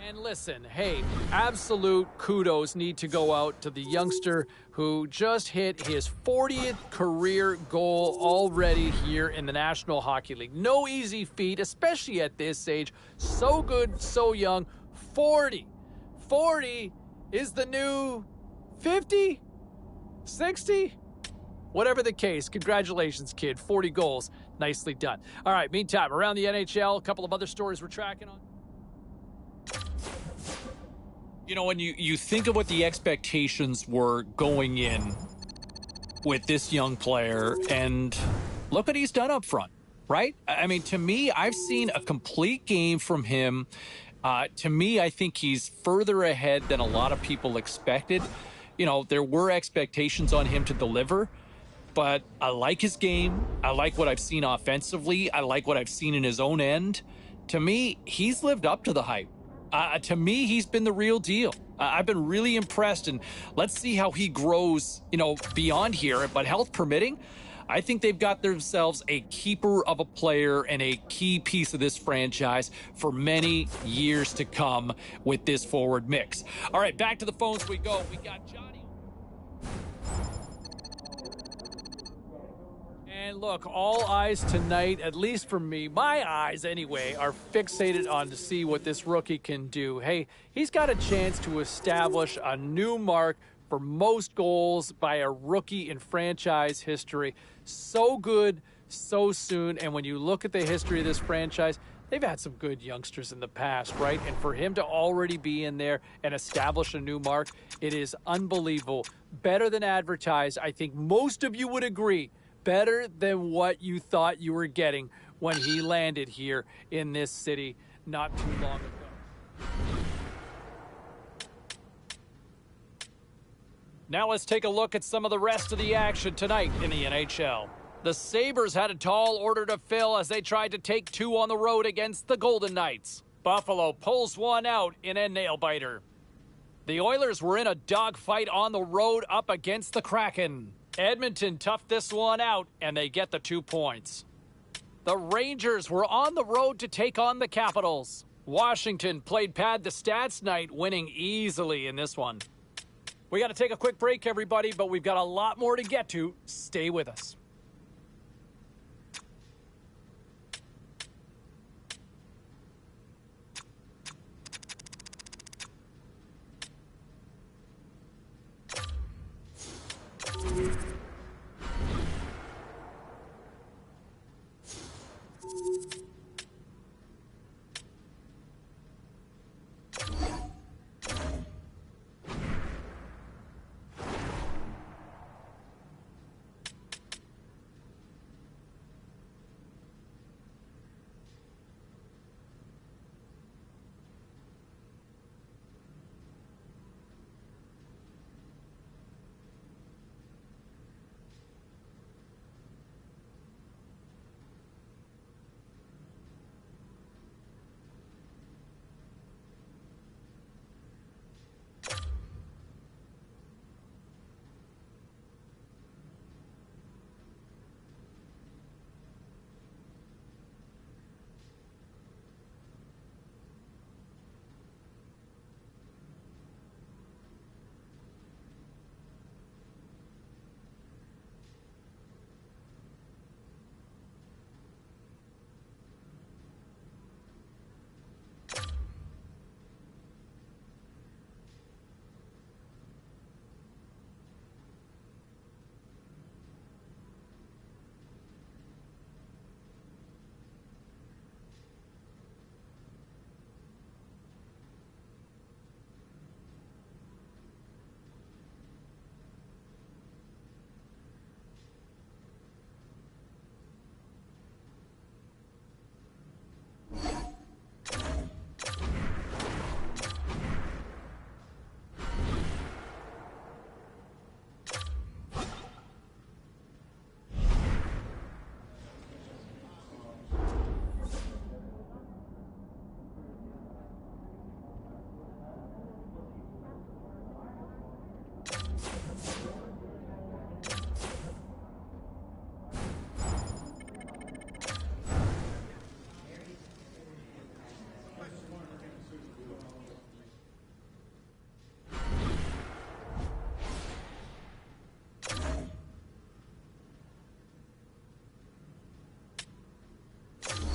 And listen, hey, absolute kudos need to go out to the youngster who just hit his 40th career goal already here in the National Hockey League. No easy feat, especially at this age. So good, so young. 40. 40 is the new 50? 60? Whatever the case, congratulations, kid. 40 goals. Nicely done. All right, meantime, around the NHL, a couple of other stories we're tracking on. You know, when you think of what the expectations were going in with this young player, and look what he's done up front, right? I mean, to me, I've seen a complete game from him. To me, I think he's further ahead than a lot of people expected. You know, there were expectations on him to deliver, but I like his game. I like what I've seen offensively. I like what I've seen in his own end. To me, he's lived up to the hype. To me, he's been the real deal. I've been really impressed, and let's see how he grows, you know, beyond here. But health permitting, I think they've got themselves a keeper of a player and a key piece of this franchise for many years to come with this forward mix. All right, back to the phones we go. We got Johnny. And look, all eyes tonight, at least for me, my eyes anyway, are fixated on to see what this rookie can do. Hey, he's got a chance to establish a new mark for most goals by a rookie in franchise history. So good, so soon. And when you look at the history of this franchise, they've had some good youngsters in the past, right? And for him to already be in there and establish a new mark, it is unbelievable. Better than advertised. I think most of you would agree. Better than what you thought you were getting when he landed here in this city not too long ago. Now let's take a look at some of the rest of the action tonight in the NHL. The Sabres had a tall order to fill as they tried to take two on the road against the Golden Knights. Buffalo pulls one out in a nail-biter. The Oilers were in a dogfight on the road up against the Kraken. Edmonton toughed this one out, and they get the 2 points. The Rangers were on the road to take on the Capitals. Washington played pad the stats night, winning easily in this one. We got to take a quick break, everybody, but we've got a lot more to get to. Stay with us.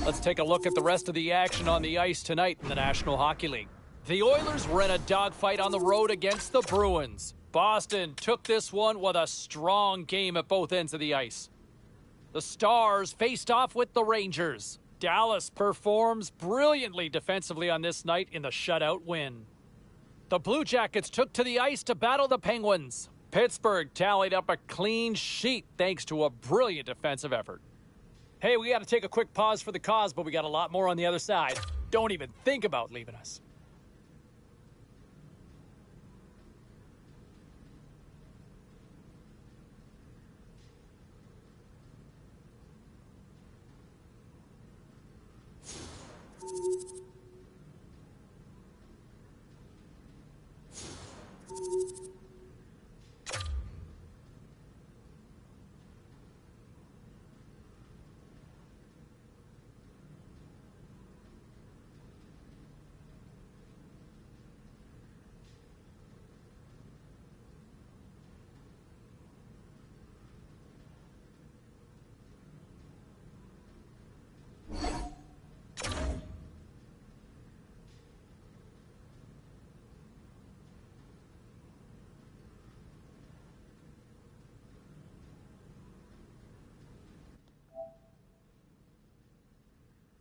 Let's take a look at the rest of the action on the ice tonight in the National Hockey League. The Oilers were in a dogfight on the road against the Bruins. Boston took this one with a strong game at both ends of the ice. The Stars faced off with the Rangers. Dallas performs brilliantly defensively on this night in the shutout win. The Blue Jackets took to the ice to battle the Penguins. Pittsburgh tallied up a clean sheet thanks to a brilliant defensive effort. Hey, we got to take a quick pause for the cause, but we got a lot more on the other side. Don't even think about leaving us.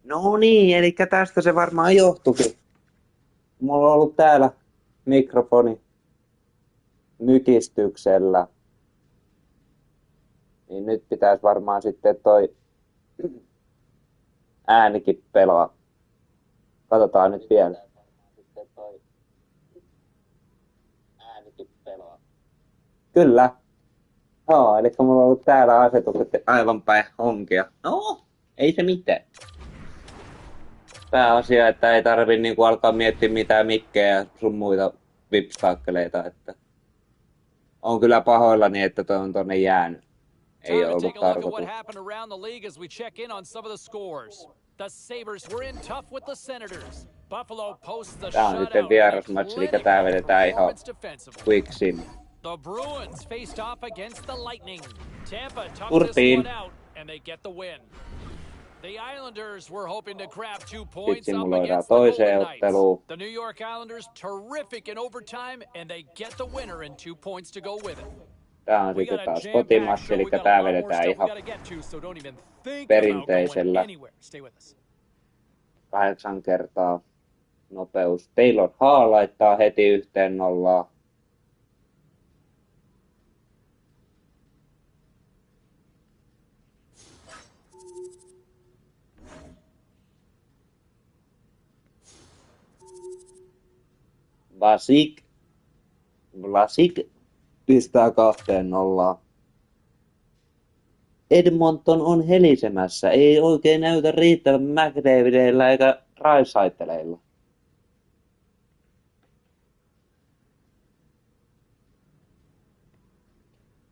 No niin, eli tästä se varmaan johtuikin. Mulla on ollut täällä mikrofoni mykistyksellä. Niin nyt pitäisi varmaan sitten toi äänikin pelaa. Katsotaan nyt vielä. Kyllä. Joo, eli mulla on ollut täällä asetukset aivan päin honkia. No, ei se mitään. Pääasia, että ei tarvi niinku alkaa miettiä mitään mikkejä ja sun muita vipskaakkeleita, että on kyllä pahoillani, että toi on tonne jäänyt. Ei ollut tarkoitus. Tää on sitten vierasmatsi, eli tää vedetään ihan quicksin. The Bruins faced off against the Lightning. Tampa took this one out and they get the win. The Islanders were hoping to grab 2 points up against the Golden Knights. The New York Islanders terrific in overtime and they get the winner and 2 points to go with it. Tää on sitten taas kotimatsi, eli tää vedetään ihan perinteisellä 8 kertaa nopeus. Taylor Hall laittaa heti 1-0. Vlasic pistää 2-0. Edmonton on helisemässä. Ei oikein näytä riittävän McDavidillä eikä Draisaitlella.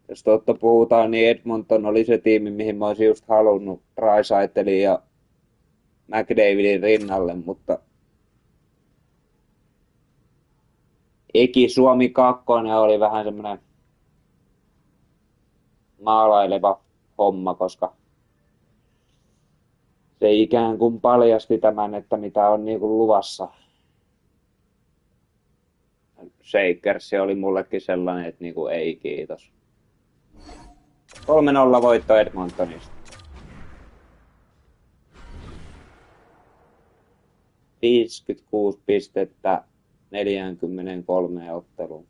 Jos totta puhutaan, niin Edmonton oli se tiimi, mihin mä olisin just halunnut Draisaitlin ja McDavidin rinnalle, mutta Suomi 2 oli vähän semmoinen maalaileva homma, koska se ikään kuin paljasti tämän, että mitä on niinku luvassa. Shakers oli mullekin sellainen, että niinku ei kiitos. 3-0 voitto Edmontonista. 56 pistettä 43 otteluun.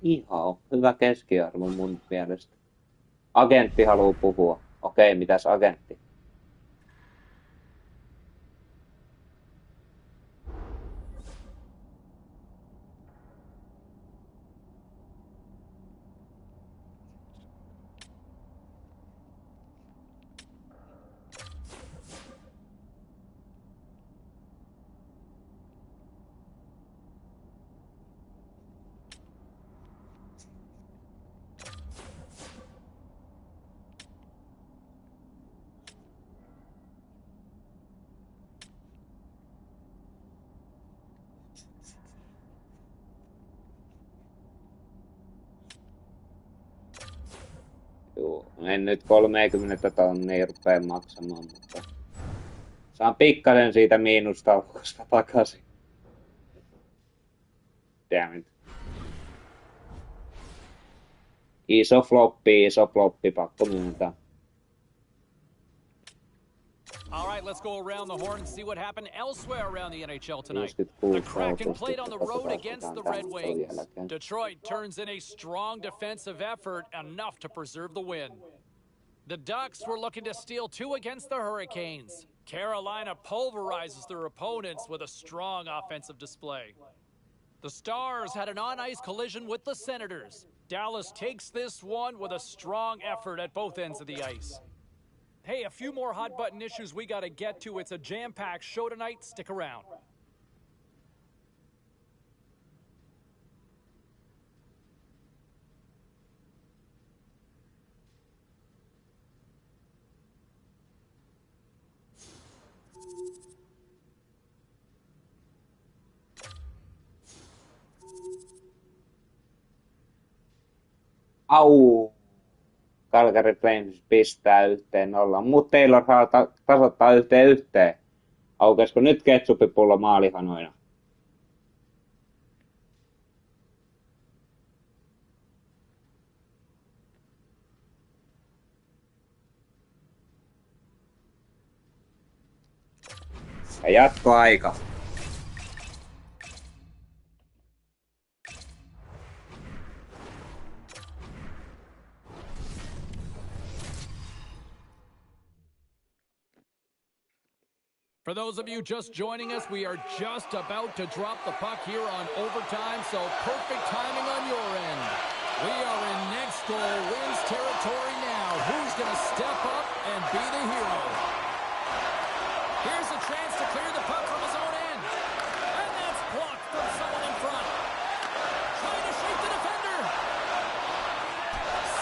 Ihan hyvä keskiarvo mun mielestä. Agentti haluaa puhua. Okei, mitäs agentti? Joo, en nyt 30 tonnia rupea maksamaan, mutta Saan pikkasen siitä miinustaukosta takaisin. Damn it. Iso floppi, pakko myöntää. All right, let's go around the horn and see what happened elsewhere around the NHL tonight. The Kraken played on the road against the Red Wings. Detroit turns in a strong defensive effort, enough to preserve the win. The Ducks were looking to steal 2 against the Hurricanes. Carolina pulverizes their opponents with a strong offensive display. The Stars had an on-ice collision with the Senators. Dallas takes this one with a strong effort at both ends of the ice. Hey, a few more hot-button issues we got to get to. It's a jam-packed show tonight. Stick around. Au! Calgary Flames pistää 1-0, mutta Taylor saa tasoittaa 1-1. Aukesko nyt ketsupipullo maalihanoina? Ja jatkoaika. For those of you just joining us, we are just about to drop the puck here on overtime, so perfect timing on your end. We are in next goal wins territory now. Who's going to step up and be the hero? Here's a chance to clear the puck from his own end. And that's blocked from someone in front. Trying to shake the defender.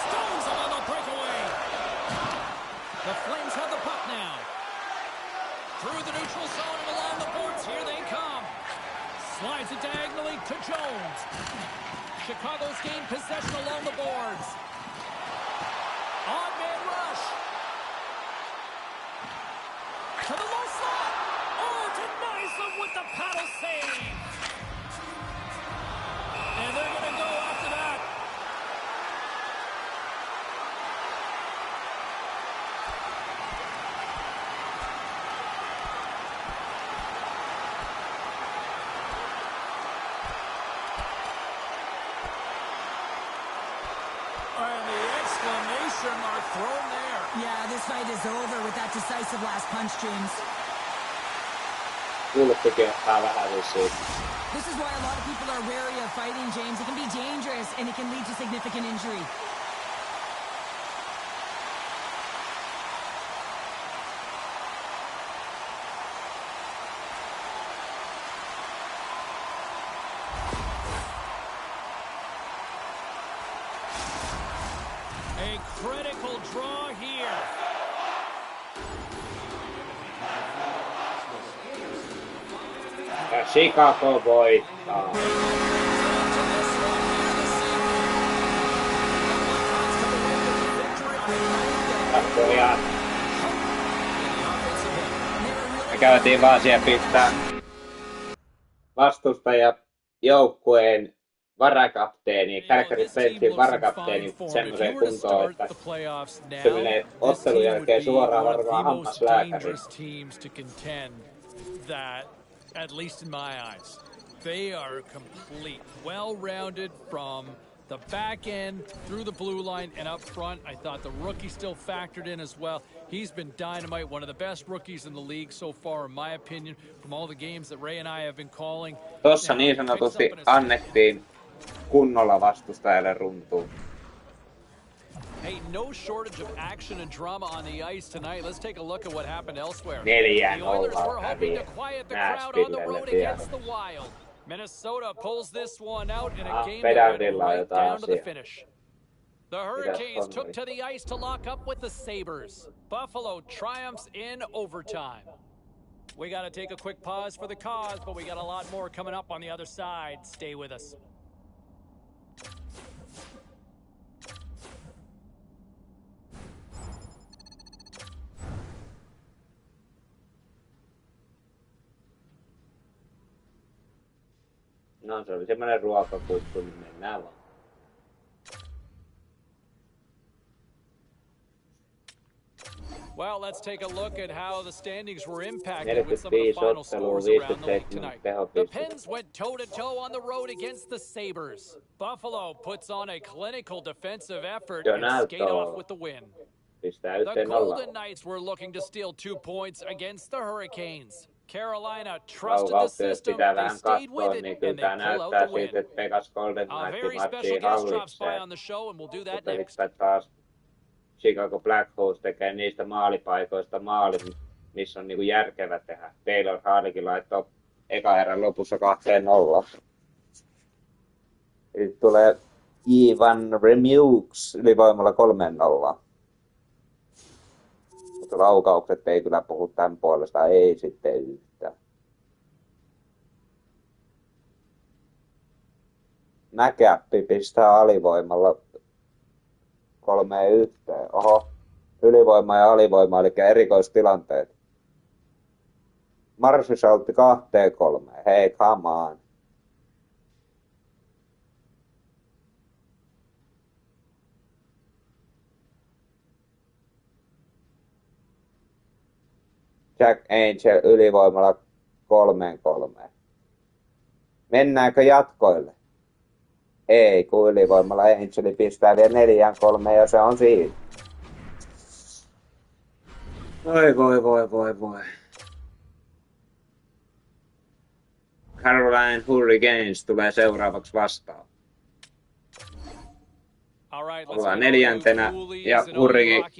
Stones him on the breakaway. The Flames have the puck now. Through the neutral zone and along the boards, here they come. Slides it diagonally to Jones. Chicago's gained possession along the boards. On man rush. To the low slot. Oh, denies them with the paddle save. And they're going to go after that. And the exclamation mark thrown there. Yeah, this fight is over with that decisive last punch, James. Kulppikin ottaa vähän vissiin. This is why a lot of people are wary of fighting, James. It can be dangerous, and it can lead to significant injury. A critical draw here. Ja Chicago voittaa. Me käytiin vaan siellä pistää vastustaja joukkueen varakapteeni, Calgary Flamesin varakapteeni semmoiseen kuntoon, että se menee ottelun jälkeen suoraan varmaan hammaslääkäriin. At least in my eyes, they are complete, well-rounded from the back end through the blue line and up front. I thought the rookie still factored in as well. He's been dynamite, one of the best rookies in the league so far, in my opinion, from all the games that Ray and I have been calling. Tossa niin sanotusti annettiin kunnolla vastustajalle runtuun. Hey, no shortage of action and drama on the ice tonight. Let's take a look at what happened elsewhere. 4-0 The Oilers were hoping to quiet the crowd on the road against the Wild. Minnesota pulls this one out in a game that went right down to the finish. The Hurricanes took to the ice to lock up with the Sabres. Buffalo triumphs in overtime. We got to take a quick pause for the cause, but we got a lot more coming up on the other side. Stay with us. No se oli semmoinen ruokakutsu, niin mennään vaan. Well, let's take a look at how the standings were impacted with some of the 45 final ottelua, scores around the league 57 tonight. The tehopistettä. Pens went toe-to-toe on the road against the Sabres. Buffalo puts on a clinical defensive effort and skate off with the win. Pistää The yhteen Golden nollaan. Knights were looking to steal 2 points against the Hurricanes. Carolina trusted the system, Pitää they vähän stayed katsoa, with it, niin kyllä and tää they pull out näyttää the win. siitä, että Vegas Golden A Knight very matchia special guest drops by hallitsee. on the show, and we'll do that Mutta next. nyt taas Chicago Blackhawks tekee niistä maalipaikoista maalin, missä on niinku järkevä tehdä. Taylor Hardikin laittoi eka erän lopussa 2-0. Nyt tulee Ivan Remux ylivoimalla 3-0. Mutta laukaukset ei kyllä puhu tämän puolesta, ei sitten yhtään. Mäkäppi pistää alivoimalla 3-1. Oho, ylivoima ja alivoima, eli erikoistilanteet. Marsisaltti 2-3. Hei, come on. Jack Angel ylivoimalla 3-3. Mennäänkö jatkoille? Ei, kun ylivoimalla Angeli pistää vielä 4-3 ja se on siinä. Voi. Carolina Hurricanes tulee seuraavaksi vastaan. Ollaan neljäntenä ja Hurricanes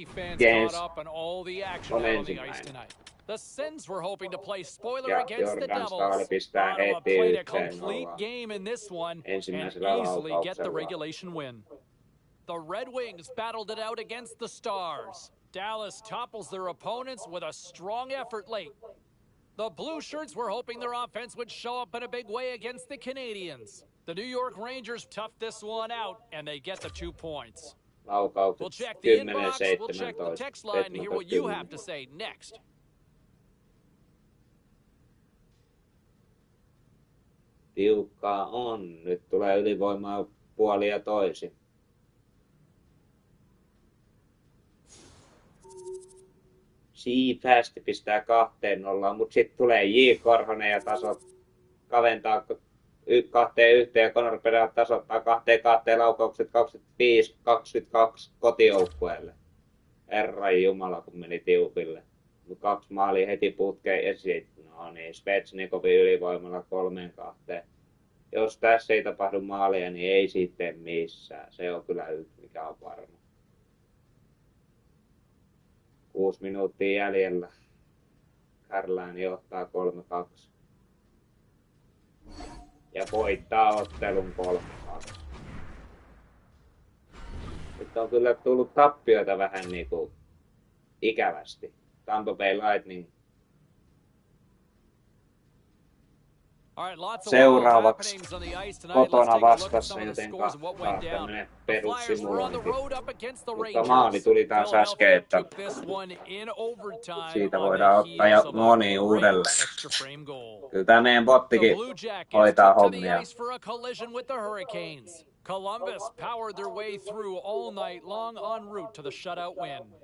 on ensimmäinen. The Sens were hoping to play spoiler Ja against the Jordan Stahl Devils. pistää Ottawa heti played a 1-0. complete game in this one and Ensimmäisellä easily get the laukauksella. regulation win. The Red Wings battled it out against the Stars. Dallas topples their opponents with a strong effort late. The Blue Shirts were hoping their offense would show up in a big way against the Canadiens. The New York Rangers toughed this one out and they get the 2 points. Laukaukset We'll check the 10 inbox, we'll check the 17. text line and hear what you have to say next. Tiukkaa on. Nyt tulee ylivoimaa puoli ja toisin. Fast pistää 2-0, mutta sitten tulee J. Korhonen ja kaventaa 2-1 ja Conor Bedard tasoittaa 2-2 laukaukset 25-22 kotijoukkueelle. Herran jumala, kun meni tiukille. 2 maalia heti putkeen esiin. No niin, Svechnikovin ylivoimalla 3-2. Jos tässä ei tapahdu maalia, niin ei sitten missään. Se on kyllä yksi, mikä on varma. 6 minuuttia jäljellä. Carolina johtaa 3-2. Ja voittaa ottelun 3-2. Nyt on kyllä tullut tappioita vähän niinku ikävästi. Tampa Bay Lightning seuraavaksi kotona vastassa, joten taas tämmönen perussimulointi. Mutta maali tuli taas äsken, että siitä voidaan ottaa ja moni uudelleen. Kyllä tämä meidän bottikin hoitaa hommia. Columbus powered their way through all night long en route to the shutout win.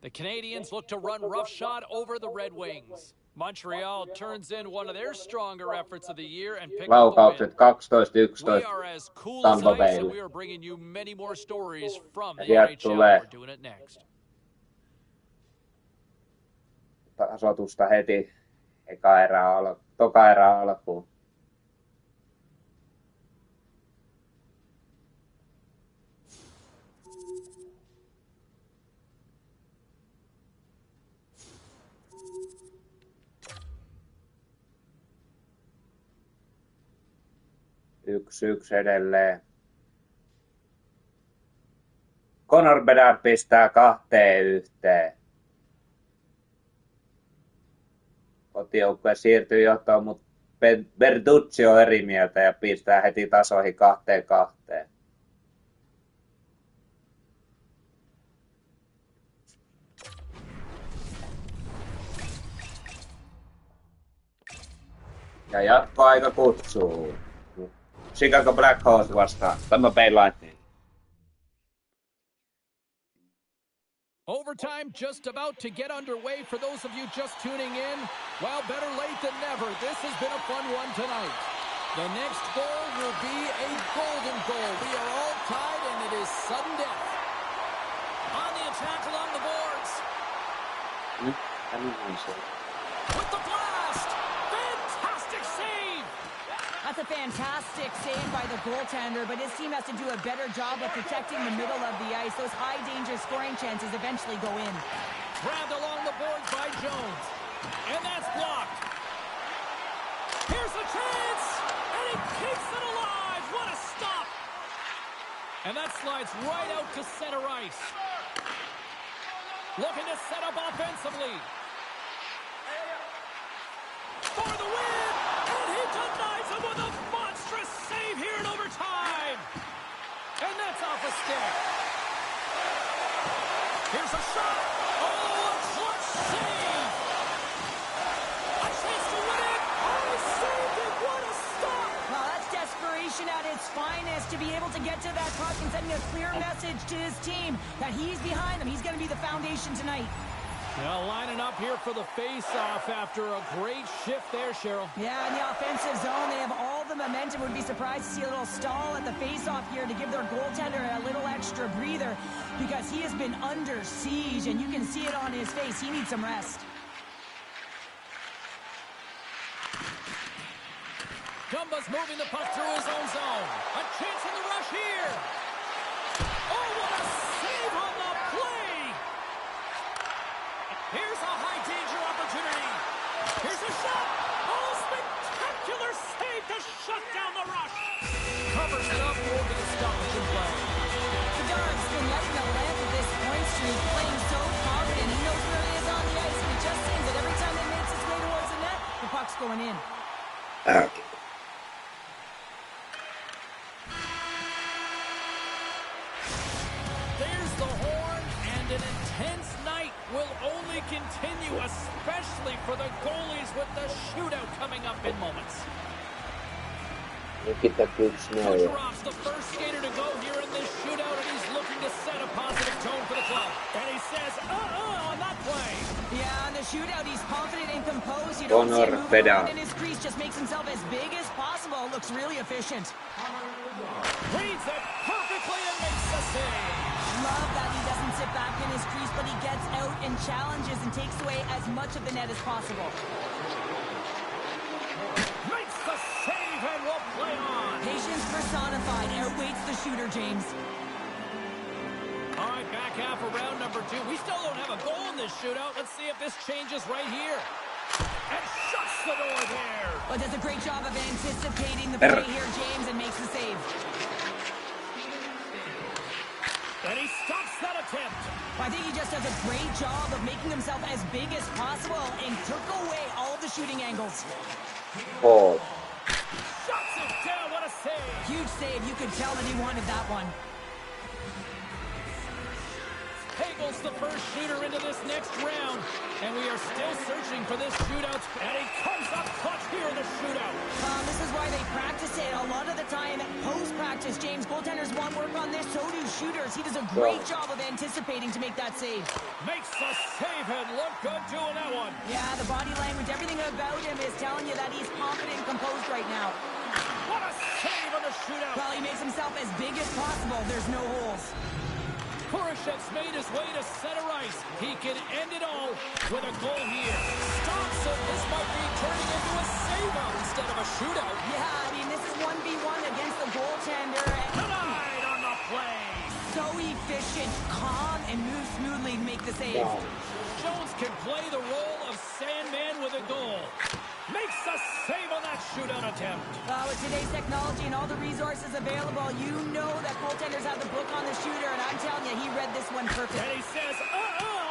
The Canadiens look to run roughshod over the Red Wings. Montreal turns in one of their stronger efforts of the year and picks up the Laukaukset win. 12-11 We are as cool as Tampa ice, and Baylle. we are bringing you many more stories from the Sieltä NHL. tulee We're doing it next. tasoitusta heti toka erää alkuun. Yksi edelleen. Conor Bedard pistää 2-1. Kotijoukkue siirtyy johtoon, mutta Bertuzzi on eri mieltä ja pistää heti tasoihin 2-2. Ja jatkoaika kutsuu. Chicago Blackhawks vastaan. Tämä peilaittiin. Overtime just about to get underway for those of you just tuning in. Well, better late than never. This has been a fun one tonight. The next goal will be a golden goal. We are all tied, and it is sudden death. On the attack along the boards. With the blast! Fantastic save! That's a fantastic save by the goaltender, but his team has to do a better job of protecting the middle of the ice. Those high-danger scoring chances eventually go in. Grabbed along the boards by Jones. And that's blocked. Here's a chance! And he keeps it alive! What a stop! And that slides right out to center ice. Looking to set up offensively. For the win! And he denies him with a monstrous save here in overtime! And that's off a stick. Here's a shot! Oh, a clutch save! A chance to win it! Oh, he saved it! What a stop! Well, that's desperation at its finest to be able to get to that puck and sending a clear message to his team that he's behind them. He's going to be the foundation tonight. Now lining up here for the face-off after a great shift there, Cheryl. Yeah, in the offensive zone, they have all the momentum. Would be surprised to see a little stall at the face-off here to give their goaltender a little extra breather because he has been under siege, and you can see it on his face. He needs some rest. Dumba's moving the puck through his own zone. A chance in the rush here. Oh, what a save on the play! Here's a high-danger opportunity. Here's a shot. Oh, spectacular save to shut down the rush. Covers it up. We'll get a stoppage in play. Bedard's been lighting the lamp at this point streak, playing so confident. He knows where he is on the ice, and it just seems that every time he makes his way towards the net, the puck's going in. Okay. There's the horn, and an intense night will only continue, especially for the goalies with the shootout coming up in moments. Kucherov's the first skater to go here in this shootout, and he's looking to set a positive tone for the club. And he says, on that play. Yeah, in the shootout, he's confident and composed. You don't see him moving around in his crease, just makes himself as big as possible. Looks really efficient. Reads it perfectly and makes the save. Love that he doesn't sit back in his crease, but he gets out and challenges and takes away as much of the net as possible. Makes the save and will play on. Patience personified, outweights the shooter, James. All right, back half of round number 2. We still don't have a goal in this shootout. Let's see if this changes right here. And shuts the door there. But does a great job of anticipating the play here, James, and makes the save. And he stops that attempt. I think he just does a great job of making himself as big as possible and took away all of the shooting angles. Oh. Shuts it down. What a save. Huge save. You could tell that he wanted that one. Hagel's the first shooter into this next round. And we are still searching for this shootout. And he comes up clutch here in the shootout. This is why they practice it. A lot of the time, post-practice, James, goaltenders want work on this. So do shooters. He does a great job of anticipating to make that save. Makes the save and look good doing that one. Yeah, the body language, everything about him is telling you that he's confident and composed right now. What a save on the shootout. Well, he makes himself as big as possible. There's no holes. Kurashev's made his way to center ice. He can end it all with a goal here. Stops it. This might be turning into a save-out instead of a shootout. Yeah, I mean, this is 1v1 against the goaltender. Tonight on the play. So efficient, calm, and moves smoothly to make the save. Jones can play the role of Sandman with a goal. Makes a save on that shootout attempt. With today's technology and all the resources available, you know that goaltenders have the book on the shooter, and I'm telling you, he read this one perfect. And he says,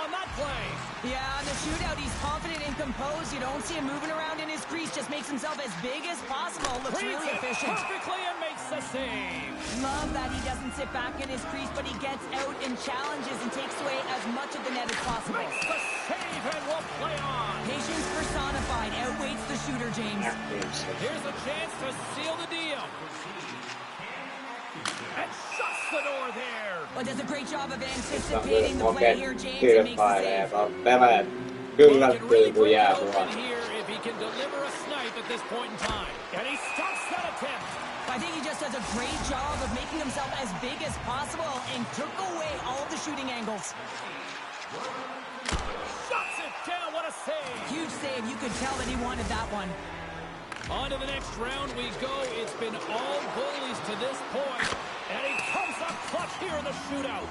on that play. Yeah, on the shootout, he's confident and composed. You don't see him moving around in his crease, just makes himself as big as possible. Looks Reads really it efficient. perfectly and makes the save. Love that he doesn't sit back in his crease, but he gets out and challenges and takes away as much of the net as possible. Makes the save and will play on. Patience personified, outweights the shooter, James. Here's a chance to seal the deal. the door there. Well, does a great job of anticipating the play here, James, and makes the kilpailee, save. pelaajat Well, he can really kyllästyy, kun break it jää open tuohon. here if he can deliver a snipe at this point in time. And he stops that attempt. I think he just does a great job of making himself as big as possible and took away all of the shooting angles. Shuts it down. What a save. Huge save. You could tell that he wanted that one. On to the next round we go. It's been all goalies to this point. And he comes up clutch here in the shootout.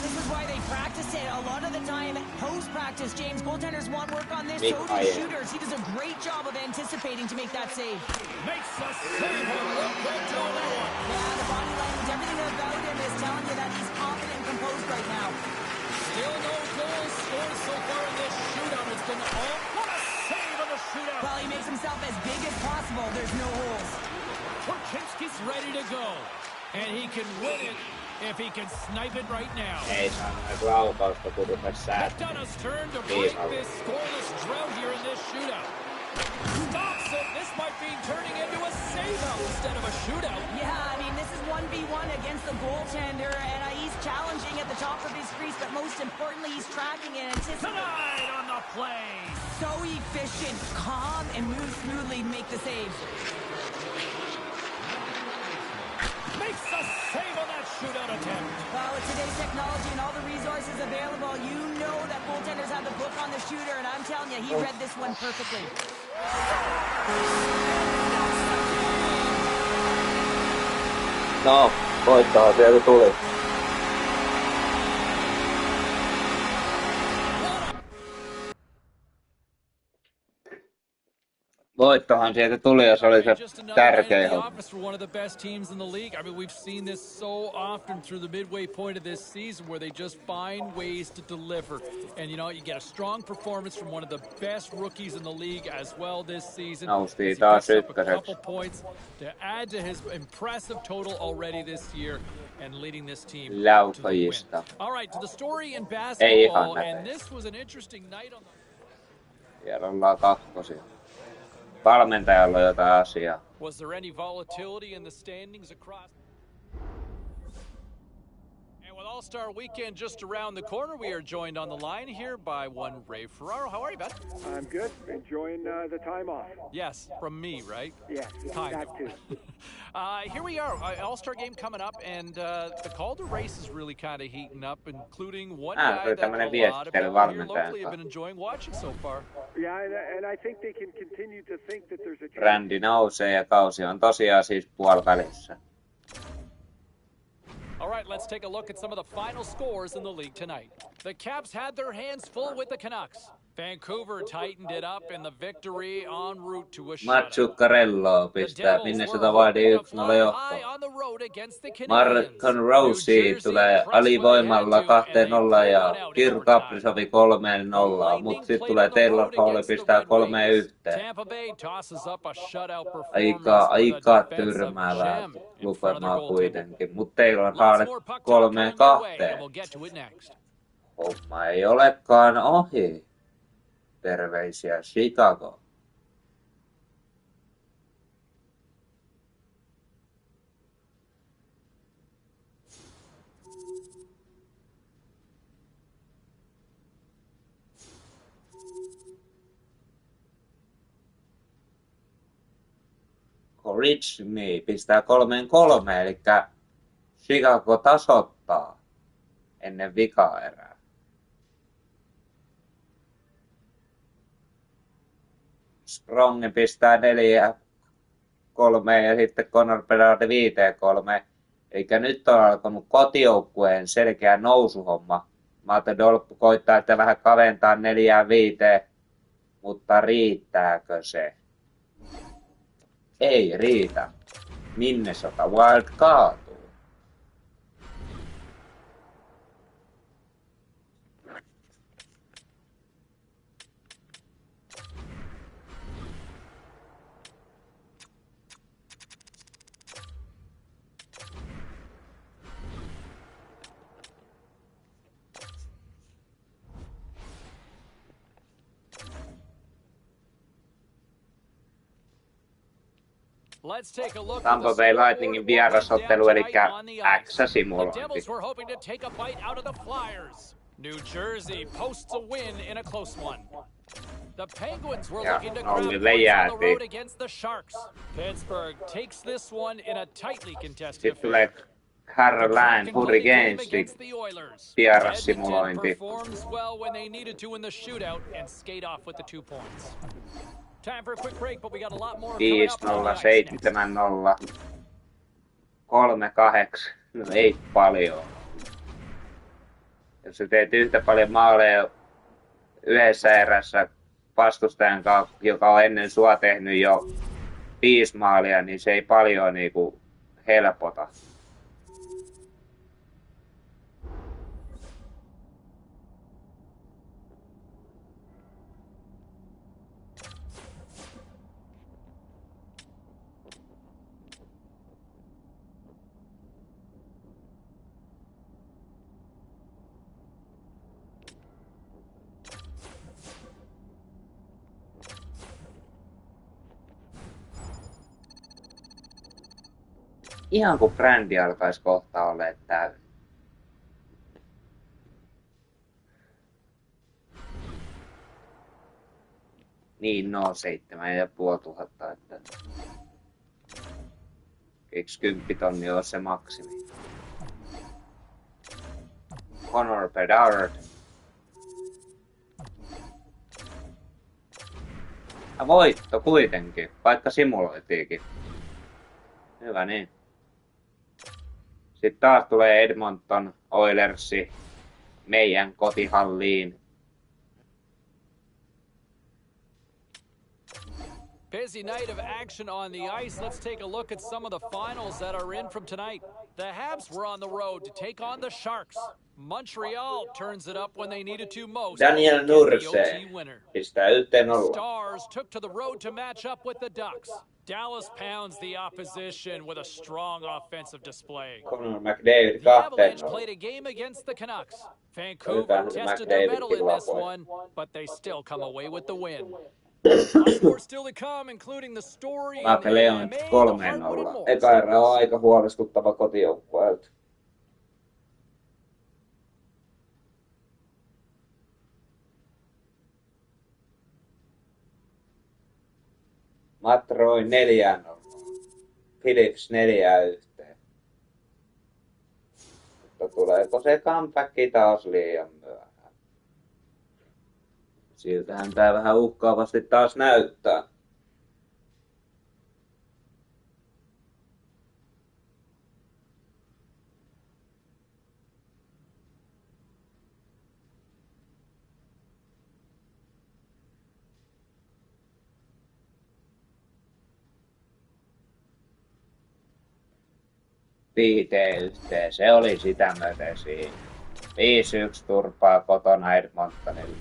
This is why they practice it. A lot of the time, post-practice, James, goaltenders want work on this. Big So do high. shooters. He does a great job of anticipating to make that save. Makes a save on real quick to that one. Yeah, the body language, everything about him is telling you that he's confident and composed right now. Still no goals scored so far in this shootout. It's been all... What a save on the shootout. Well, he makes himself as big as possible. There's no holes. Torchinski's ready to go. And he can win it if he can snipe it right now. Ei saanut laukausta, kun rupesi säätämään. McDonough's turn to break this scoreless drought here in this shootout. Stops it. This might be turning into a save-out instead of a shootout. Yeah, I mean, this is 1v1 against the goaltender, and he's challenging at the top of his crease, but most importantly, he's tracking and anticipating. Tonight on the play. So efficient, calm, and moves smoothly to make the save. Makes a save on that shootout attempt. Well, with today's technology and all the resources available, you know that goaltenders have the book on the shooter, and I'm telling you, he read this one perfectly. No, voittaa sieltä tuli. Voittohan sieltä tuli, jos oli se tärkein homma. For one of the best teams in the league. I mean, we've seen this so often through the midway point of this season where they just find ways to deliver. And, you know, you get a strong performance from one of the best rookies in the league as well this season. Noustiin taas A ykköseksi. couple points to add to his impressive total already this year and leading this team to the win. Laukajista. All right, to the story in Ei ihan basketball. näköjään. And this was an interesting night on the... Siellä ollaan kakkosia. Valmentajalla on jotain asiaa. Was there any volatility in the standings across? And with All-Star Weekend just around the corner, we are joined on the line here by one Ray Ferraro. How are you, bud? I'm good. Enjoying the time off. Yes, from me, right? Yes, Kind that of. too. Here we are, All-Star game coming up, and the Calder race is really kind of heating up, including one guy se that tämmönen a lot of viesti people teille here locally have been valmentajalta. enjoying watching so far. Yeah, and I think they can continue to think that there's a chance. Brändi nousee ja kausi on tosiaan siis puolivälissä. All right, let's take a look at some of the final scores in the league tonight. The Caps had their hands full with the Canucks. Vancouver tightened it up in the victory en route to a shutout. Mazzuccarello pistää Minnesota Wildin 1-0 johtoon. Marcon Rossi tulee alivoimalla 2-0 ja Kirk Kaprizov 3-0, mutta sitten tulee Taylor Hall pistää 3-1. Aika tyrmäävää lukemaa kuitenkin, mutta Taylor Hall 3-2. Homma ei olekaan ohi. Terveisiä Chicago. Koritchmi pistää 3-3, eli Chicago tasoittaa ennen vikaerää. Strong pistää 4-3 ja sitten Connor Bedard 5-3. Eli nyt on alkanut kotijoukkueen selkeä nousuhomma. Mate Dolppu koittaa, että vähän kaventaa 4-5, mutta riittääkö se? Ei riitä. Minnesota Wild kaatuu. Let's take a look Tampa Bay Lightningin vierasottelu, eli X-simulointi. Devils were hoping to take a bite out of the Flyers. New Jersey posts a win in a close one. The Penguins were looking to grab points on the road against the Sharks. Pittsburgh takes this one in a tightly contested affair. Carolina Hurricanesin vierassimulointi. Performs well when they needed to in the shootout and skate off with the 2 points. Time for a quick break, but we got a lot more coming up on the ice next. 5-0, 7-0, 3-8. No ei paljon. Jos sä teet yhtä paljon maaleja yhdessä erässä vastustajan kanssa, joka on ennen sua tehnyt jo 5 maalia, niin se ei paljon niinku helpota. Ihan kun brändi alkaisi kohta olla täynnä. Niin, no 7,500, että eikö 10 tonnia ole se maksimi? Connor Bedard. Voitto kuitenkin, vaikka simuloitiinkin. Hyvä niin. Sitten taas tulee Edmonton Oilersi meidän kotihalliin. Busy night of action on the ice. Let's take a look at some of the finals that are in from tonight. The Habs were on the road to take on the Sharks. Montreal turns it up when they needed to most. Daniel Nurse pistää 1-0. Stars took to the road to match up with the Ducks. Dallas pounds the opposition with a strong offensive display. Connor McDavid The Avalanche 2-0. played a game against the Canucks. Vancouver tested their mettle in this one, but they still come away with the win. Scores still to come, including the story in Maple Leafs 3-0. Eka erä on aika huolestuttava kotijoukkueelta. Matroi 4-0. Phillips 4-1. Mutta tuleeko se comeback taas liian myöhään? Siltähän tää vähän uhkaavasti taas näyttää. Yhteen. Se oli sitä myöten siinä. 5-1 turpaa kotona Edmontonille.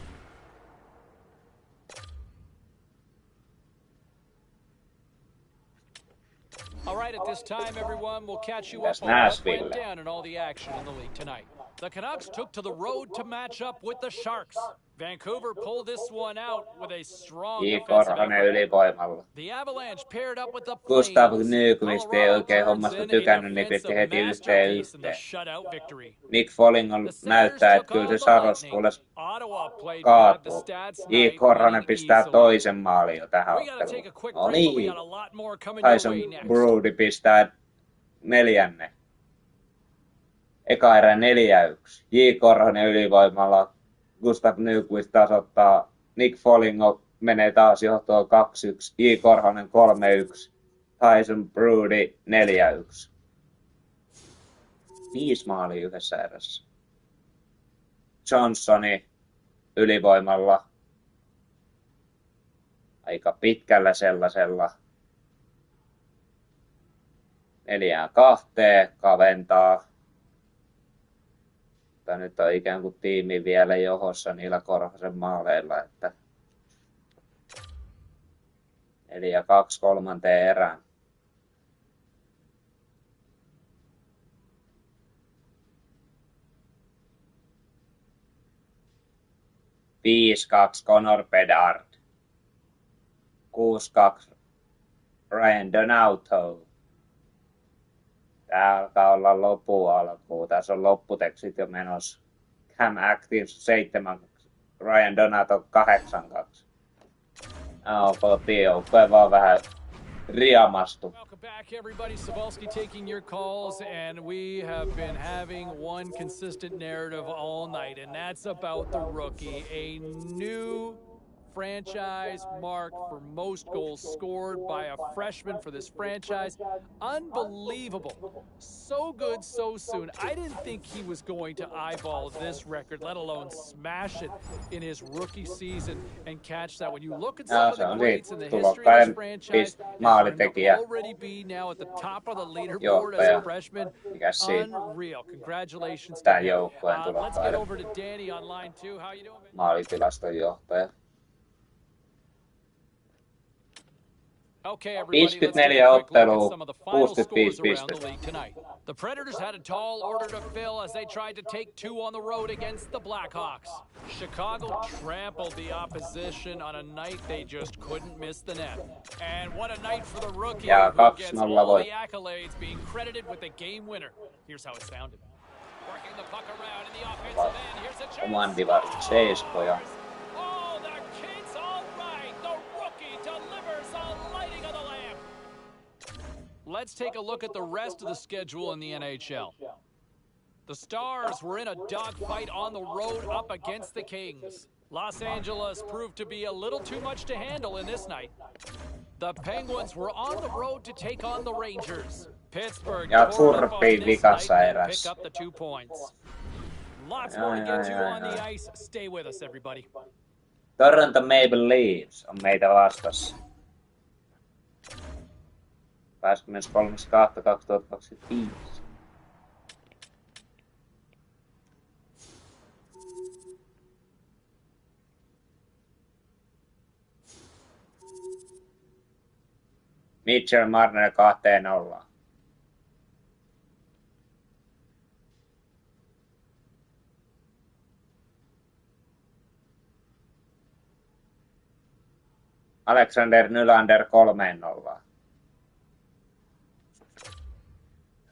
All right, at this time, everyone, we'll catch you up on what went down in all the action in the league tonight. The Canucks took to the road to match up with the Sharks. Vancouver pulled this one out with a strong offensive effort. The Avalanche paired up with the Gustav Nyqvist ei oikein hommasta tykännyt, niin pisti heti yhteen. Nick Foligno näyttää, että kyllä se Saros kuules kaatuu. J. Korhonen pistää toisen maalin jo tähän otteluun. No niin. Tyson Brody pistää 4. Eka erä 4-1. J. Korhonen ylivoimalla. Gustav Nyqvist tasoittaa. Nick Foligno menee taas johtoon 2-1. J. Korhonen 3-1. Tyson Brody 4-1. 5 maalia yhdessä erässä. Johnsoni ylivoimalla. Aika pitkällä sellaisella. 4-2 kaventaa. Mutta nyt on ikään kuin tiimi vielä johossa niillä Korhosen maaleilla, että 4-2 kolmanteen erään. Connor Bedard. 6-2 Ryan Donato. Tää alkaa olla lopun alkuun. Tässä on lopputekstit jo menossa. Cam Atkins 7, Ryan Donato 8-2. Kotijoukkue vaan vähän riamastu. Welcome back, everybody. Savalski taking your calls, and we have been having one consistent narrative all night, and that's about the rookie. A new franchise mark for most goals scored by a freshman for this franchise. Unbelievable. So good so soon. I didn't think he was going to eyeball this record, let alone smash it in his rookie season and catch that. When you look at some of the greats in the history of this franchise, already be now at the top of the leaderboard as a freshman. Unreal. Congratulations to him. Let's get over to Danny on line 2. How you doing, man? Maalitilaston johtaja. Okay, everybody, let's 54 take a quick look ottelua, at some of the final 65 scores around the pistettä. league tonight. The Predators had a tall order to fill as they tried to take 2 on the road against the Blackhawks. Chicago trampled the opposition on a night they just couldn't miss the net. And what a night for the rookie who gets all the accolades, being credited with the game winner. Here's how it sounded. Working the puck around in the offensive end. Here's a chance. Oman divarin seiskoja. Oh, the kid's all right. The rookie delivers a lighting of the lamp. Let's take a look at the rest of the schedule in the NHL. The Stars were in a dogfight on the road up against the Kings. Los Angeles proved to be a little too much to handle in this night. The Penguins were on the road to take on the Rangers. Pittsburgh tore up on this night and pick up the 2 points. Lots more to get to on the ice. Stay with us, everybody. Toronto Maple Leafs on meitä vastassa. 23.2.2025. Mitchell Marner 2-0. Alexander Nylander 3-0.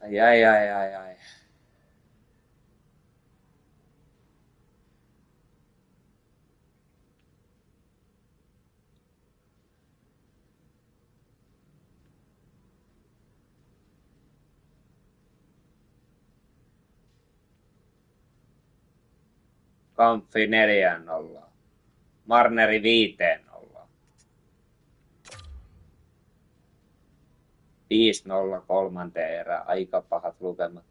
Ai. Kampfi 4-0. Marneri 5-0. 5-0 kolmanteen erään. Aika pahat lukemat.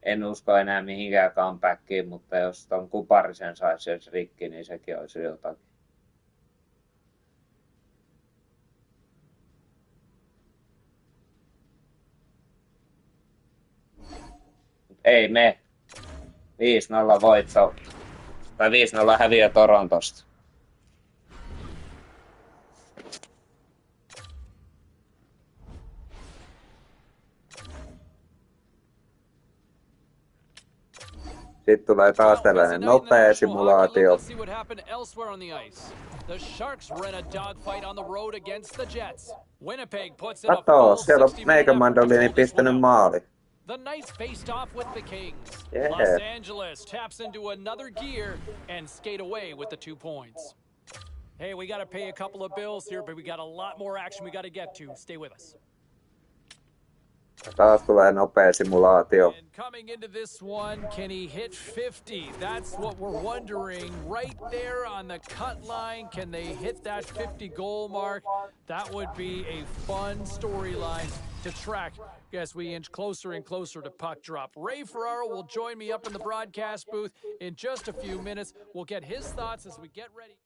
En usko enää mihinkään comebackiin, mutta jos ton Kuparisen saisi edes rikki, niin sekin olisi jotakin. Ei me. 5-0 voitto. Tai 5-0 häviö Torontosta. Sitten tulee taas tällainen nopea simulaatio. Kato, siellä on meikä mandoliini pistänyt maali. The Knights faced off with the Kings. Yeah. Los Angeles taps into another gear and skate away with the 2 points. Hey, we got to pay a couple of bills here, but we got a lot more action we got to get to. Stay with us. Taas tulee nopea simulaatio. And coming into this one, can he hit 50? That's what we're wondering. Right there on the cut line, can they hit that 50 goal mark? That would be a fun storyline to track as we inch closer and closer to puck drop. Ray Ferraro will join me up in the broadcast booth in just a few minutes. We'll get his thoughts as we get ready.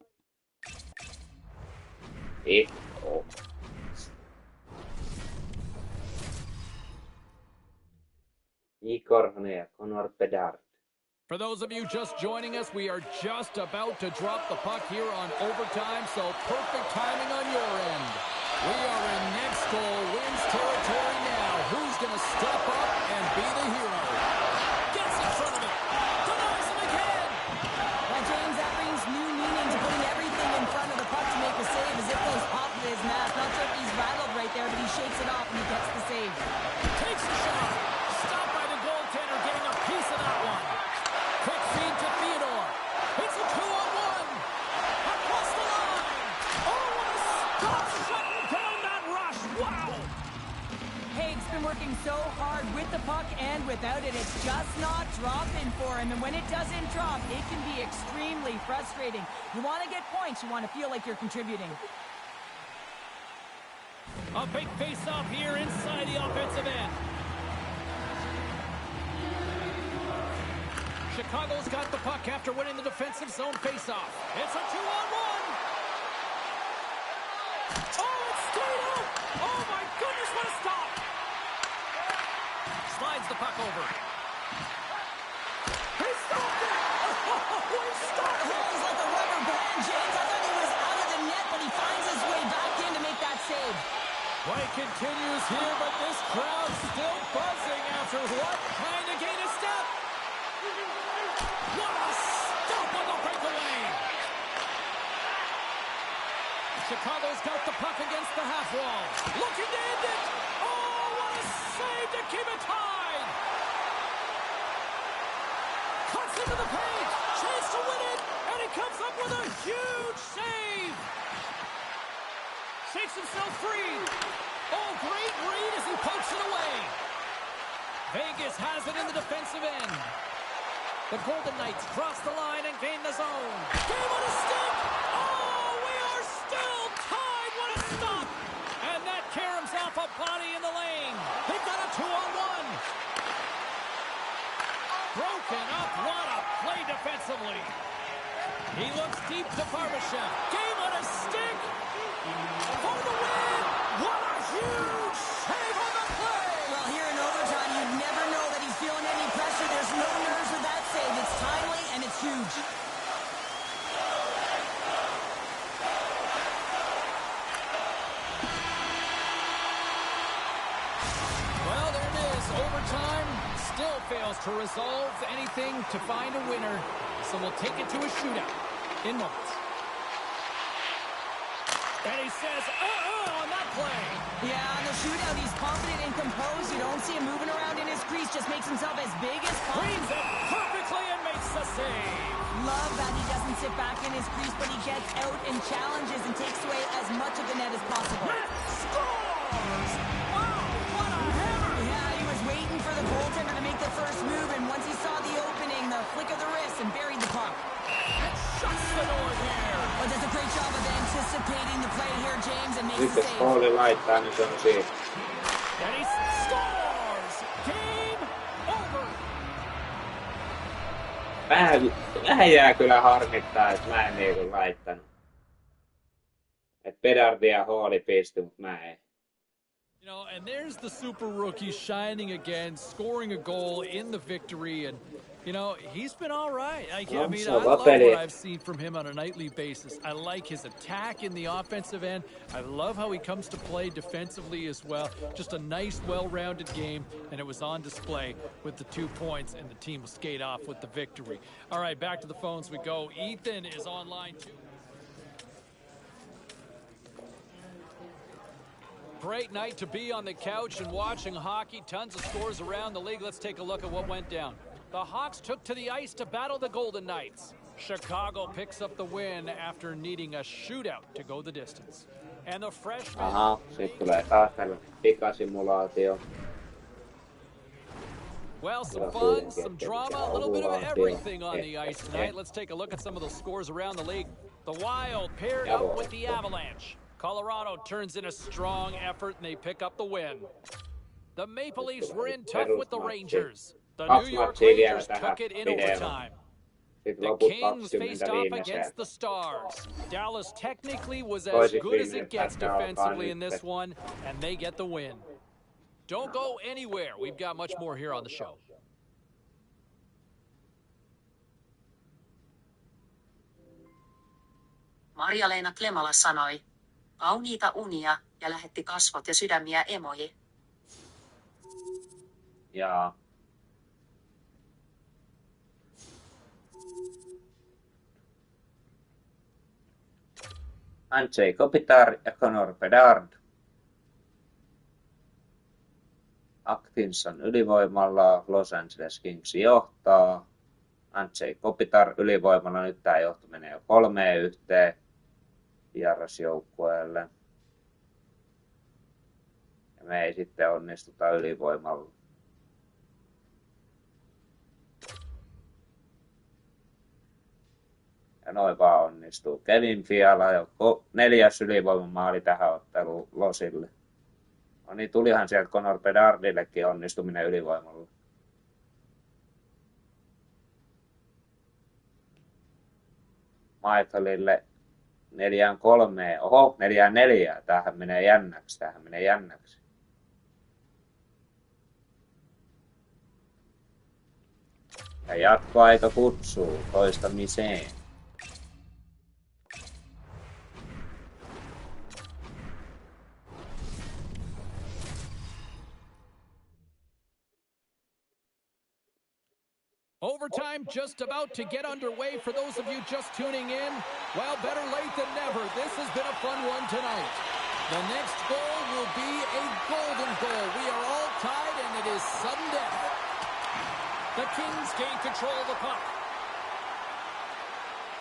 Korhonen ja Connor Bedard. For those of you just joining us, we are just about to drop the puck here on overtime, so perfect timing on your end. We are in next goal wins territory now. Who's going to step up and be the hero? Gets in front of it. Denies him again. Well, James, that brings new meaning to putting everything in front of the puck to make a save as it goes off of his mask. Not sure if he's with the puck and without it. It's just not dropping for him. And when it doesn't drop, it can be extremely frustrating. You want to get points. You want to feel like you're contributing. A big face-off here inside the offensive end. Chicago's got the puck after winning the defensive zone face-off. It's a 2-on-1. Oh, it's stayed out. Oh, my goodness, what a stop. Slides the puck over. He stopped it. Oh, he stopped it. He's like a rubber band, James. I thought he was out of the net, but he finds his way back in to make that save. Play continues here, but this crowd's still buzzing after what? Trying to gain a step. What a stop on the breakaway! Chicago's got the puck against the half wall. Looking to end it! Oh, what a save to keep it tied! Cuts into the paint! Chance to win it! And he comes up with a huge save! Shakes himself free! Oh, great read as he pokes it away! Vegas has it in the defensive end. The Golden Knights cross the line and gain the zone. Game on a stick! Oh, we are still tied! What a stop! And that caroms off a body in the lane. They've got a 2-on-1. Broken up. What a play defensively. He looks deep to Barbashev. Game on a stick! For the win! What a huge save on the play! Well, here in overtime, you never know that he's feeling any pressure. There's no nerves with that save. It's timely and it's huge. Well, there it is. Overtime still fails to resolve anything to find a winner. So we'll take it to a shootout in moments. And he says, on that play. Yeah, on the shootout, he's confident and composed. You don't see him moving around in his crease. Just makes himself as big as possible. Reads it perfectly and makes the save. Love that he doesn't sit back in his crease, but he gets out and challenges and takes away as much of the net as possible. Scores! Wow, what a hammer! Yeah, he was waiting for the goaltender to make the first move, and once he saw the opening, the flick of the wrist, and buried the puck. And shuts the door here. But does a great job of anticipating the play here, James, and makes Nyt the jos save. Pauli laittaa, niin se on siinä. And he scores! Game over! Vähän jää kyllä harmittaa, että mä en niinku laittanut. Et Bedardi ja Hooli pisti, mutta mä en. You know, and there's the super rookie shining again, scoring a goal in the victory, and you know, he's been all right. I mean, I love what I've seen from him on a nightly basis. I like his attack in the offensive end. I love how he comes to play defensively as well. Just a nice, well-rounded game, and it was on display with the 2 points, and the team will skate off with the victory. All right, back to the phones we go. Ethan is online too. Great night to be on the couch and watching hockey. Tons of scores around the league. Let's take a look at what went down. The Hawks took to the ice to battle the Golden Knights. Chicago picks up the win after needing a shootout to go the distance. And the freshman... Aha, sit tulee taas tällainen pikasimulaatio. Well, some fun, some drama, a little bit of everything on the ice tonight. Let's take a look at some of the scores around the league. The Wild paired up with the Avalanche. Colorado turns in a strong effort and they pick up the win. The Maple Leafs were in tough with the Rangers. The New York Rangers took it in overtime. The Kings faced off against the Stars. Dallas technically was as good as it gets defensively in this one, and they get the win. Don't go anywhere. We've got much more here on the show. Maria-Leena Klemala sanoi, kauniita unia, ja lähetti kasvot ja sydämiä emoji. Jaa. Andrzej Kopitar ja Connor Bedard. Atkinson ylivoimalla, Los Angeles Kings johtaa. Andrzej Kopitar ylivoimalla, nyt tämä johto menee jo 3-1 vierasjoukkueelle. Ja me ei sitten onnistuta ylivoimalla. Ja noin vaan onnistuu. Kevin Fiala jo 4. ylivoimamaali tähän otteluun Losille. No niin, tulihan sieltä Conor Bedardillekin onnistuminen ylivoimalla. Michaelille 4-3. Oho, 4-4. Tämähän menee jännäksi. Ja jatkoaika kutsuu toistamiseen. Overtime just about to get underway. For those of you just tuning in, well, better late than never. This has been a fun one tonight. The next goal will be a golden goal. We are all tied, and it is sudden death. The Kings gain control of the puck.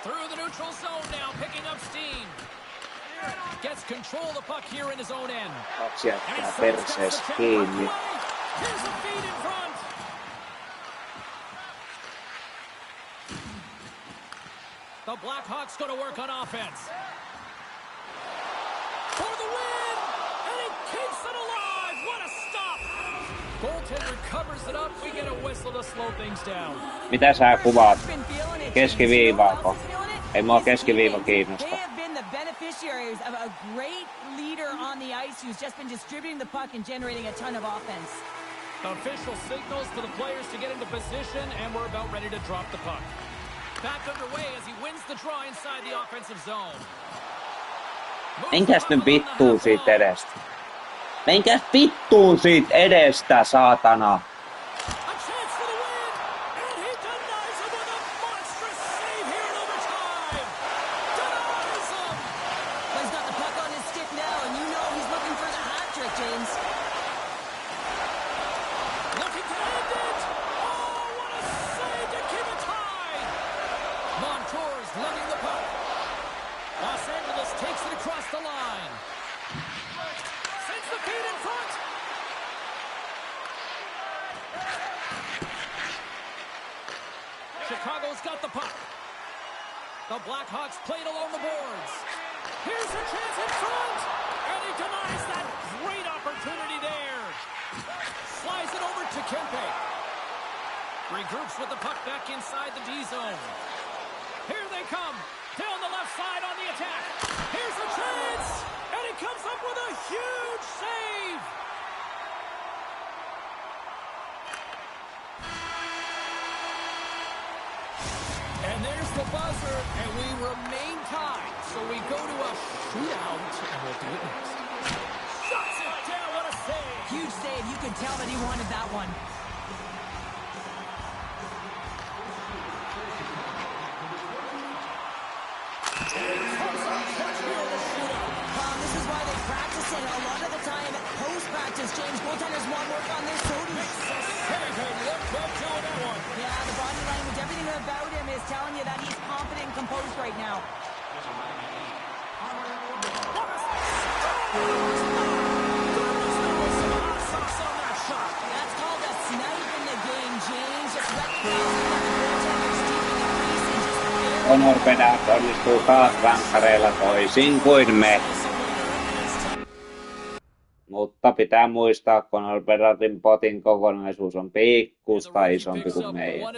Through the neutral zone now, picking up steam. Gets control of the puck here in his own end. Jättää perseestä kiinni. Here's the feed in front. The Blackhawks going to work on offense. For the win! And he keeps it alive! What a stop! Goaltender covers it up. We get a whistle to slow things down. Mitä sä kuvaat? Keskiviivaako? Ei mua keskiviiva kiinnosta. They have been the beneficiaries of a great leader on the ice who's just been distributing the puck and generating a ton of offense. Official signals to the players to get into position, and we're about ready to drop the puck. Back underway as he wins the draw inside the offensive zone. Menkääs nyt vittuun siitä edestä. Menkääs vittuun siitä edestä, saatana. A chance for the win, and he denies him with a monstrous save here in overtime. Denies him. Well, he's got the puck on his stick now, and you know he's looking for the hat trick, James. Looking to end it. Oh, what a save to keep it tied. Montour's lugging the puck. Los Angeles takes it across the line. Sends the feed in front. Chicago's got the puck. The Blackhawks played along the boards. Here's a chance in front. And he denies that great opportunity there. Slides it over to Kempe. Regroups with the puck back inside the D zone. Here they come. Down the left side on the attack. Here's a chance. And he comes up with a huge save. And there's the buzzer, and we remain tied. So we go to a shootout, and we'll do it next. Shuts it down. What a save. Huge save. You could tell that he wanted that one. This is why they practice it. A lot of the time, post-practice, James, goaltenders want work on their shoulders. Yeah, the body language, everything about him is telling you that he's confident and composed right now. That's called a snipe in the game, James. Just recognizing that the goaltender's deep in the crease and just barely... Conor Bedard onnistuu taas rankkareilla toisin kuin me. Mutta pitää muistaa, että Conor Bedardin potin kokonaisuus on pikkusta isompi kuin meidän.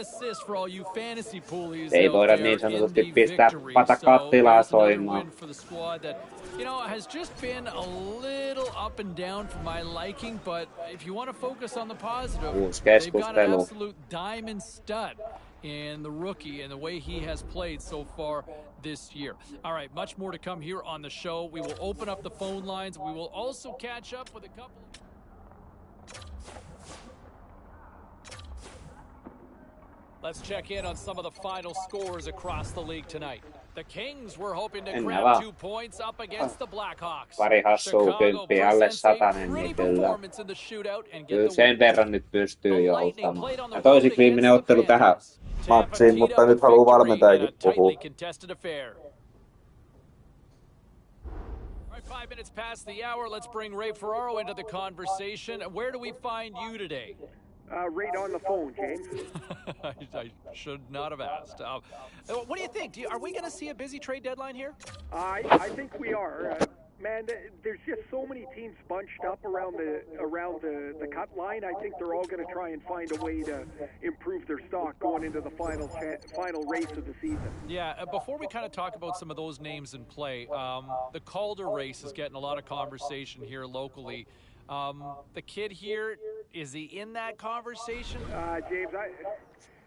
Ei voida niin sanotusti pistää patakattilaa soimaan. You know, has just been a little up and down for my liking, but if you want to focus on the positive, they've got an absolute diamond stud in the rookie and the way he has played so far this year. All right, much more to come here on the show. We will open up the phone lines. We will also catch up with a couple. Let's check in on some of the final scores across the league tonight. The Kings were hoping to grab 2 points up against the Blackhawks. Pari hassua kymppiä, alle 100, niin kyllä sen verran nyt pystyy joustamaan. Ja toisiksi viimeinen ottelu tähän matsiin, mutta nyt haluaa valmentajakin puhua. 5 minutes past the hour. Let's bring Ray Ferraro into the conversation. Where do we find you today? Right on the phone, James. I should not have asked. What do you think? Are we going to see a busy trade deadline here? I think we are. Man, there's just so many teams bunched up around the cut line. I think they're all going to try and find a way to improve their stock going into the final race of the season. Yeah, before we kind of talk about some of ththose names in play, the Calder race is getting a lot of conversation here locally. The kid here, is he in that conversation? James,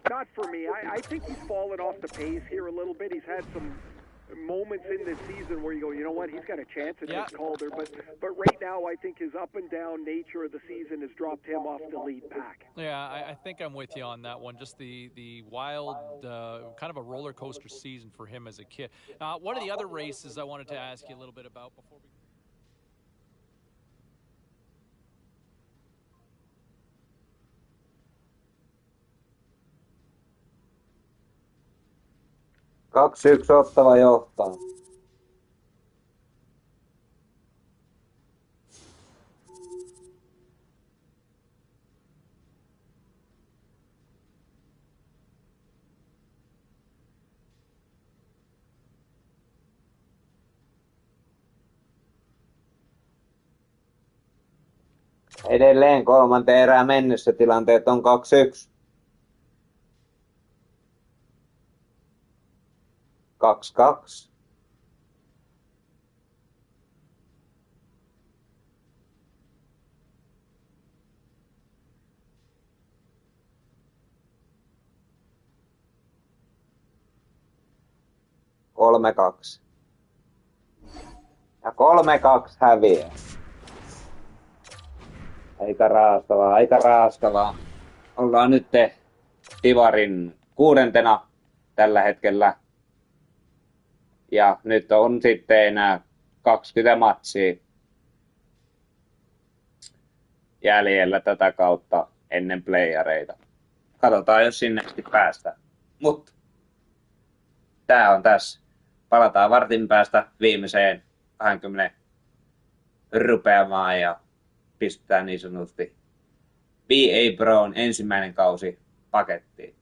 not for me. I think he's fallen off the pace here a little bit. He's had some moments in this season where you go, you know what, he's got a chance against Calder, but right now I think his up and down nature of the season has dropped him off the lead pack. Yeah, I think I'm with you on that one. Just the wild, kind of a roller coaster season for him as a kid. One of the other races I wanted to ask you a little bit about before we... Kaksi yksi Ottava johtaa. Edelleen kolmanteen erään mennessä tilanteet on 2-1. 2-2. Kolme kaksi. Ja 3-2 häviää. Aika raastavaa. Ollaan nyt Divarin 6. tällä hetkellä. Ja nyt on sitten enää 20 matsia jäljellä tätä kautta ennen playareita. Katsotaan, jos sinne päästään. Mutta tää on tässä. Palataan vartin päästä viimeiseen 20 rupeamaan ja pistetään niin sanotusti BA Proon ensimmäinen kausi pakettiin.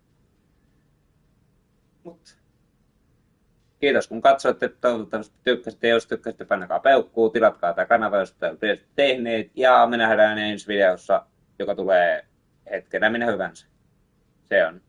Kiitos kun katsoitte, toivottavasti tykkäsitte. Jos tykkäsitte, painakaa peukkuu, tilatkaa tämä kanava, jos te olette tehneet. Ja me nähdään ensi videossa, joka tulee hetkenä minä hyvänsä. Se on